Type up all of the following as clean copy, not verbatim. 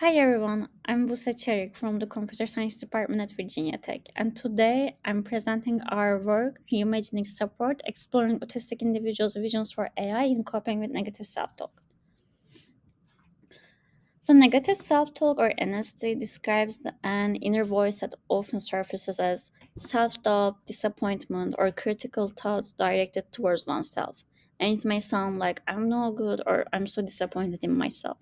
Hi everyone, I'm Buse Carik from the Computer Science Department at Virginia Tech, and today I'm presenting our work, Reimagining Support, exploring autistic individuals' visions for AI in coping with negative self-talk. So, negative self-talk or NST describes an inner voice that often surfaces as self-doubt, disappointment, or critical thoughts directed towards oneself. And it may sound like I'm no good or I'm so disappointed in myself.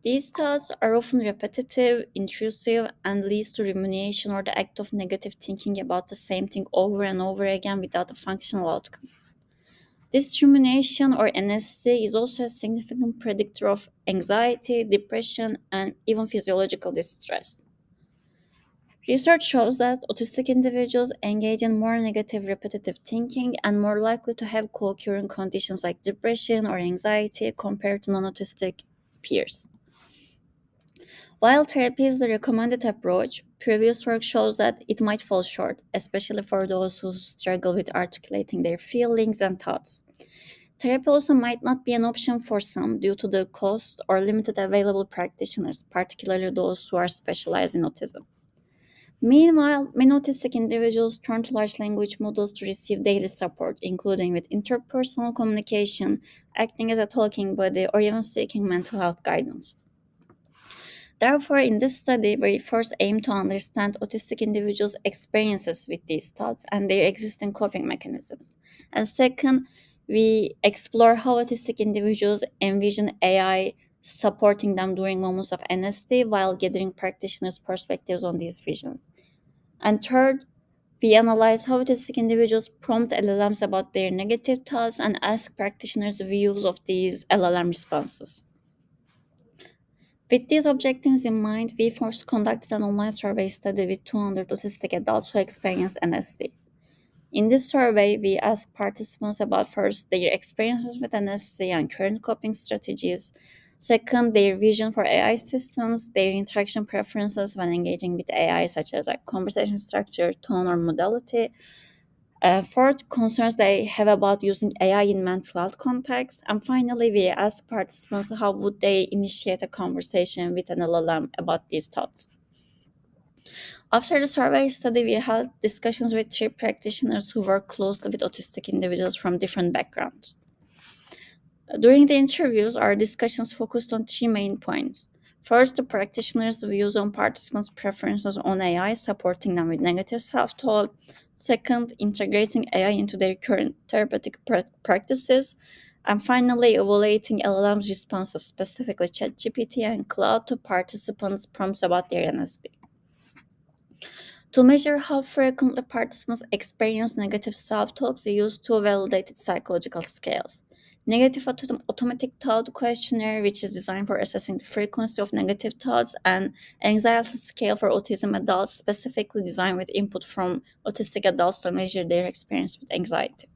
These thoughts are often repetitive, intrusive, and leads to rumination or the act of negative thinking about the same thing over and over again without a functional outcome. This rumination or NSD is also a significant predictor of anxiety, depression, and even physiological distress. Research shows that autistic individuals engage in more negative repetitive thinking and more likely to have co-occurring conditions like depression or anxiety compared to non-autistic peers. While therapy is the recommended approach, previous work shows that it might fall short, especially for those who struggle with articulating their feelings and thoughts. Therapy also might not be an option for some due to the cost or limited available practitioners, particularly those who are specialized in autism. Meanwhile, many autistic individuals turn to large language models to receive daily support, including with interpersonal communication, acting as a talking buddy, or even seeking mental health guidance. Therefore, in this study, we first aim to understand autistic individuals' experiences with these thoughts and their existing coping mechanisms. And second, we explore how autistic individuals envision AI supporting them during moments of NSD while gathering practitioners' perspectives on these visions. And third, we analyze how autistic individuals prompt LLMs about their negative thoughts and ask practitioners' views of these LLM responses. With these objectives in mind, we first conducted an online survey study with 200 autistic adults who experience NSD. In this survey, we asked participants about first their experiences with NSD and current coping strategies, second, their vision for AI systems, their interaction preferences when engaging with AI, such as like conversation structure, tone, or modality, fourth, concerns they have about using AI in mental health context. And finally, we ask participants how would they initiate a conversation with an LLM about these thoughts. After the survey study, we held discussions with three practitioners who work closely with autistic individuals from different backgrounds. During the interviews, our discussions focused on three main points. First, the practitioners' views on participants' preferences on AI, supporting them with negative self talk. Second, integrating AI into their current therapeutic practices. And finally, evaluating LLM's responses, specifically ChatGPT and Cloud, to participants' prompts about their NSD. To measure how frequently participants experience negative self talk, we use two validated psychological scales. Negative automatic thought questionnaire, which is designed for assessing the frequency of negative thoughts, and anxiety scale for autism adults, specifically designed with input from autistic adults to measure their experience with anxiety.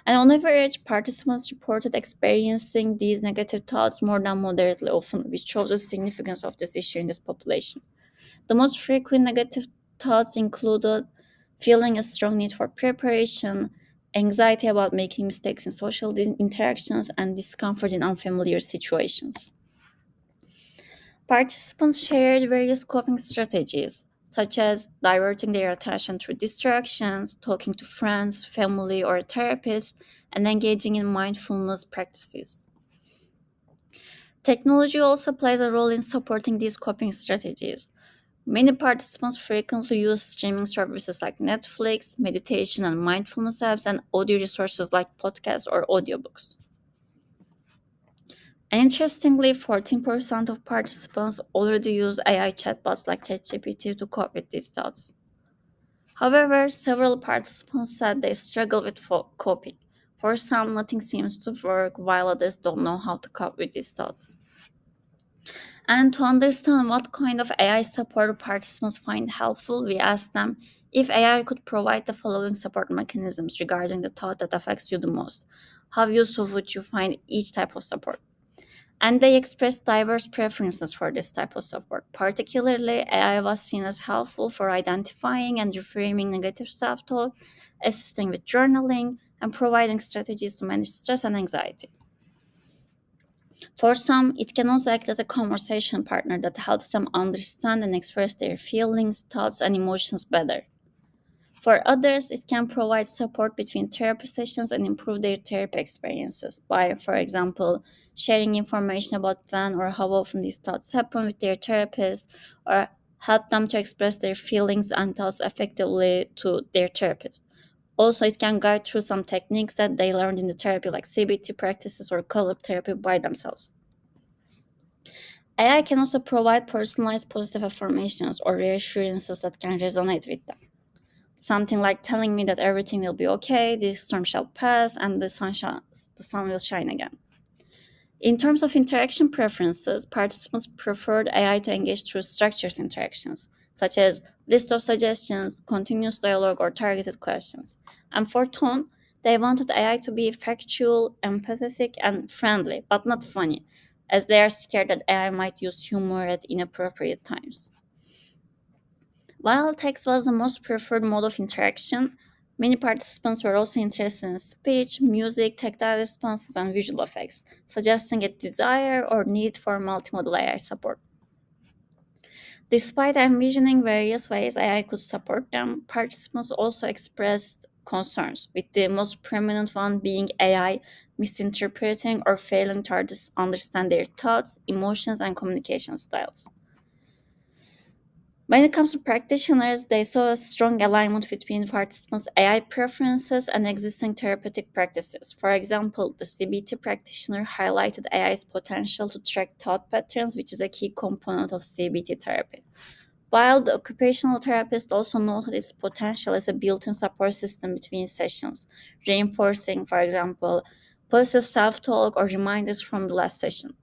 And on average, participants reported experiencing these negative thoughts more than moderately often, which shows the significance of this issue in this population. The most frequent negative thoughts included feeling a strong need for preparation, anxiety about making mistakes in social interactions, and discomfort in unfamiliar situations. Participants shared various coping strategies, such as diverting their attention through distractions, talking to friends, family, or a therapist, and engaging in mindfulness practices. Technology also plays a role in supporting these coping strategies. Many participants frequently use streaming services like Netflix, meditation and mindfulness apps, and audio resources like podcasts or audiobooks. And interestingly, 14% of participants already use AI chatbots like ChatGPT to cope with these thoughts. However, several participants said they struggle with coping. For some, nothing seems to work, while others don't know how to cope with these thoughts. And to understand what kind of AI support participants find helpful, we asked them if AI could provide the following support mechanisms regarding the thought that affects you the most. How useful would you find each type of support? And they expressed diverse preferences for this type of support. Particularly, AI was seen as helpful for identifying and reframing negative self talk, assisting with journaling, and providing strategies to manage stress and anxiety. For some, it can also act as a conversation partner that helps them understand and express their feelings, thoughts, and emotions better. For others, it can provide support between therapy sessions and improve their therapy experiences by, for example, sharing information about when or how often these thoughts happen with their therapist, or help them to express their feelings and thoughts effectively to their therapist. Also, it can guide through some techniques that they learned in the therapy, like CBT practices or color therapy by themselves. AI can also provide personalized positive affirmations or reassurances that can resonate with them. Something like telling me that everything will be okay, this storm shall pass, and the sun will shine again. In terms of interaction preferences, participants preferred AI to engage through structured interactions, such as list of suggestions, continuous dialogue, or targeted questions. And for tone, they wanted AI to be factual, empathetic, and friendly, but not funny, as they are scared that AI might use humor at inappropriate times. While text was the most preferred mode of interaction, many participants were also interested in speech, music, tactile responses, and visual effects, suggesting a desire or need for multimodal AI support. Despite envisioning various ways AI could support them, participants also expressed concerns, with the most prominent one being AI misinterpreting or failing to understand their thoughts, emotions, and communication styles. When it comes to practitioners, they saw a strong alignment between participants' AI preferences and existing therapeutic practices. For example, the CBT practitioner highlighted AI's potential to track thought patterns, which is a key component of CBT therapy. While the occupational therapist also noted its potential as a built in support system between sessions, reinforcing, for example, positive self talk or reminders from the last session.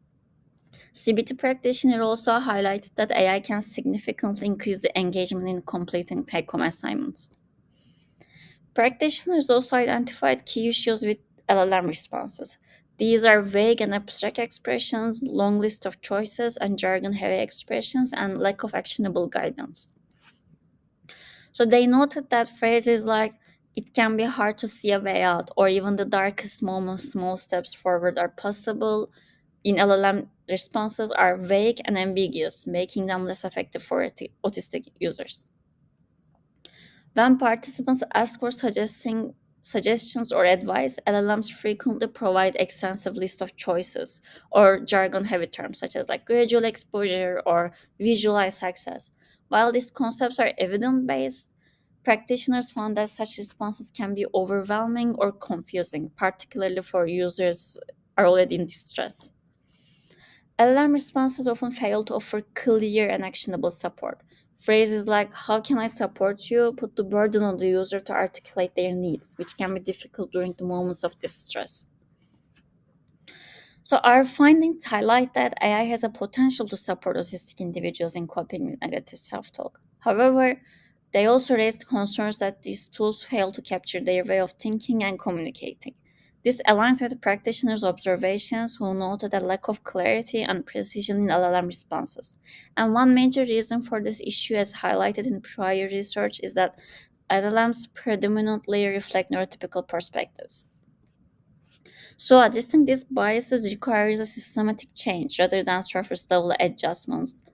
CBT practitioner also highlighted that AI can significantly increase the engagement in completing take-home assignments. Practitioners also identified key issues with LLM responses. These are vague and abstract expressions, long list of choices, and jargon-heavy expressions, and lack of actionable guidance. So they noted that phrases like "it can be hard to see a way out" or even "the darkest moments, small steps forward are possible" in LLM responses are vague and ambiguous, making them less effective for autistic users. When participants ask for suggestions or advice, LLMs frequently provide extensive list of choices or jargon-heavy terms such as like gradual exposure or visualize success. While these concepts are evidence-based, practitioners found that such responses can be overwhelming or confusing, particularly for users are already in distress. LLM responses often fail to offer clear and actionable support. Phrases like, "How can I support you?" put the burden on the user to articulate their needs, which can be difficult during the moments of distress. So, our findings highlight that AI has a potential to support autistic individuals in coping with negative self talk. However, they also raised concerns that these tools fail to capture their way of thinking and communicating. This aligns with the practitioners' observations who noted a lack of clarity and precision in LLM responses. And one major reason for this issue, as highlighted in prior research, is that LLMs predominantly reflect neurotypical perspectives. So, addressing these biases requires a systematic change rather than surface level adjustments,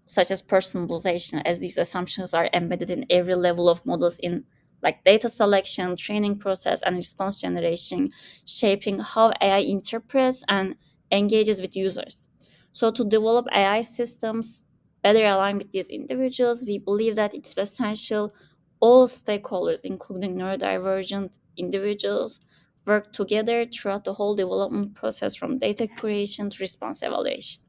such as personalization, as these assumptions are embedded in every level of models in like data selection, training process, and response generation, shaping how AI interprets and engages with users. So, to develop AI systems better aligned with these individuals, we believe that it's essential all stakeholders, including neurodivergent individuals, work together throughout the whole development process from data creation to response evaluation.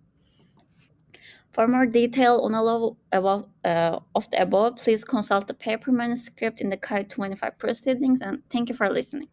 For more detail on all of the above, please consult the paper manuscript in the Kai 25 proceedings, and thank you for listening.